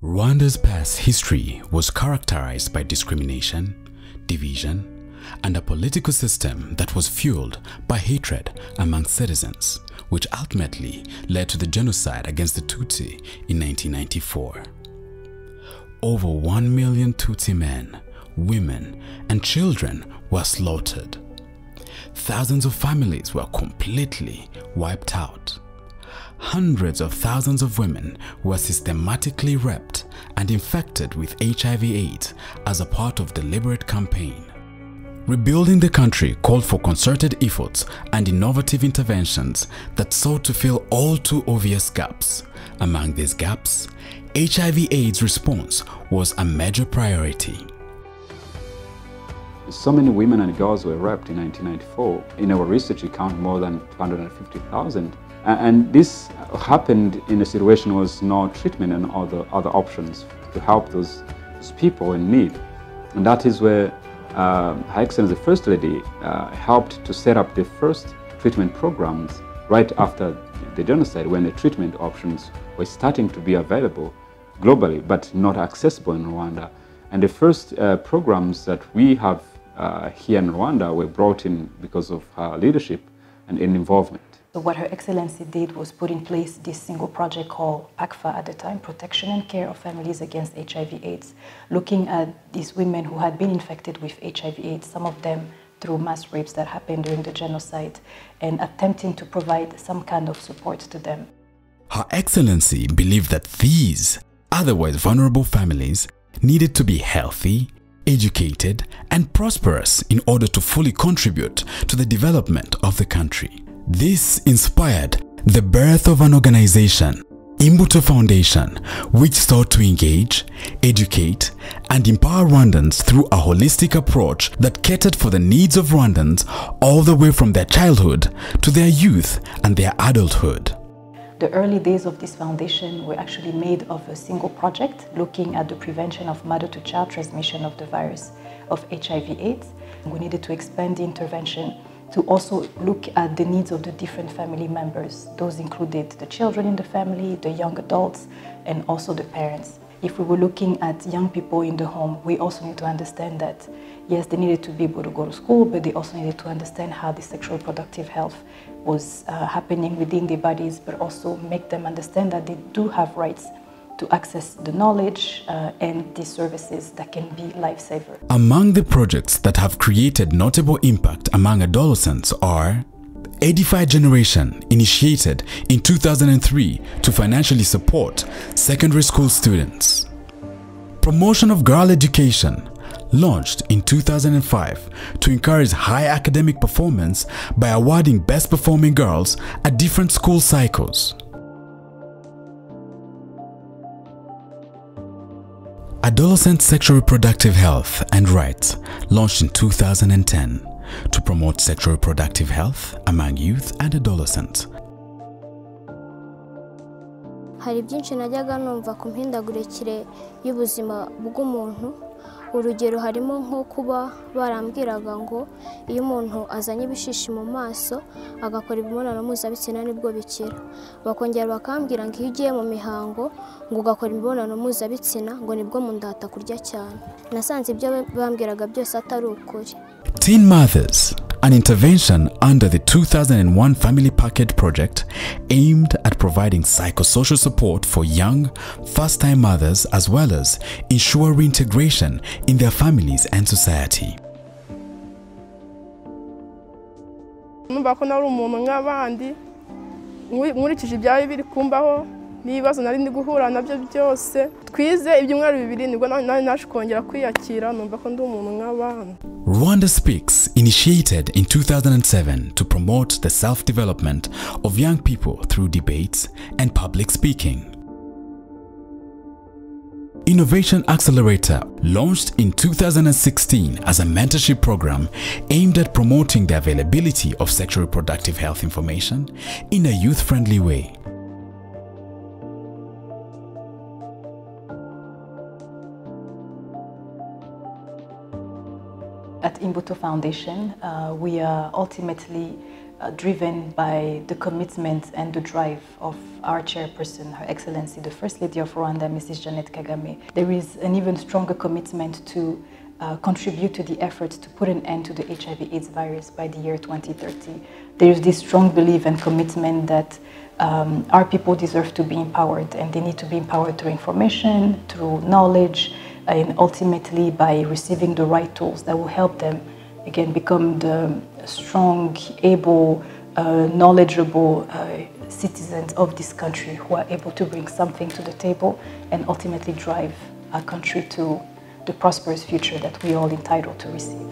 Rwanda's past history was characterized by discrimination, division, and a political system that was fueled by hatred among citizens, which ultimately led to the genocide against the Tutsi in 1994. Over 1 million Tutsi men, women, and children were slaughtered. Thousands of families were completely wiped out. Hundreds of thousands of women were systematically raped and infected with HIV/AIDS as a part of deliberate campaign. Rebuilding the country called for concerted efforts and innovative interventions that sought to fill all too obvious gaps. Among these gaps, HIV/AIDS response was a major priority. So many women and girls were raped in 1994. In our research, we count more than 250,000. And this happened in a situation where there was no treatment and other options to help those people in need. And that is where Her Excellency the First Lady helped to set up the first treatment programs right after the genocide, when the treatment options were starting to be available globally but not accessible in Rwanda. And the first programs that we have here in Rwanda were brought in because of her leadership and involvement. So what Her Excellency did was put in place this single project called PACFA at the time, Protection and Care of Families Against HIV/AIDS, looking at these women who had been infected with HIV/AIDS, some of them through mass rapes that happened during the genocide, and attempting to provide some kind of support to them. Her Excellency believed that these otherwise vulnerable families needed to be healthy, educated, and prosperous in order to fully contribute to the development of the country. This inspired the birth of an organization, Imbuto Foundation, which sought to engage, educate, and empower Rwandans through a holistic approach that catered for the needs of Rwandans all the way from their childhood to their youth and their adulthood. The early days of this foundation were actually made of a single project looking at the prevention of mother-to-child transmission of the virus of HIV/AIDS. We needed to expand the intervention to also look at the needs of the different family members. Those included the children in the family, the young adults, and also the parents. If we were looking at young people in the home, we also need to understand that, yes, they needed to be able to go to school, but they also needed to understand how the sexual reproductive health was happening within their bodies, but also make them understand that they do have rights to access the knowledge and the services that can be lifesaver. Among the projects that have created notable impact among adolescents are Edify Generation, initiated in 2003 to financially support secondary school students. Promotion of Girl Education, launched in 2005 to encourage high academic performance by awarding best performing girls at different school cycles. Adolescent Sexual Reproductive Health and Rights, launched in 2010 to promote sexual reproductive health among youth and adolescents. Hari byinshi najyaga numva ku mpindagurikire y'ubuzima bw'umuntu. Urugero harimo nko kuba barambwiraga ngo iyo umuntu azanye ibishishi mu maso agakora imibonano mpuzabitsina nibwo bikira. Bakongera bakambwira ngo iyo ugiye mu mihango ngo ugakora imibonano mpuzabitsina ngo nibwo mu nda hatakurya cyane. Nasanze ibyo bambwiraga byose atari ukuri. Teen Mothers, an intervention under the 2001 Family Package project aimed at providing psychosocial support for young, first-time mothers as well as ensure reintegration in their families and society. Numva ko nari umuntu nk'abandi nkurikije ibyawe biri kumbaho n'ibibazo nari ndi guhura nabyo byose. Twize ibyumweru bibiri nibwo naje kongera kwiyakira, numva ko ndi umuntu nk'abandi. Rwanda Speaks, initiated in 2007 to promote the self-development of young people through debates and public speaking. Innovation Accelerator, launched in 2016 as a mentorship program aimed at promoting the availability of sexual reproductive health information in a youth-friendly way. At Imbuto Foundation, we are ultimately driven by the commitment and the drive of our chairperson, Her Excellency, the First Lady of Rwanda, Mrs Jeannette Kagame. There is an even stronger commitment to contribute to the efforts to put an end to the HIV/AIDS virus by the year 2030. There is this strong belief and commitment that our people deserve to be empowered, and they need to be empowered through information, through knowledge, and ultimately by receiving the right tools that will help them, again, become the strong, able, knowledgeable citizens of this country who are able to bring something to the table and ultimately drive our country to the prosperous future that we are all entitled to receive.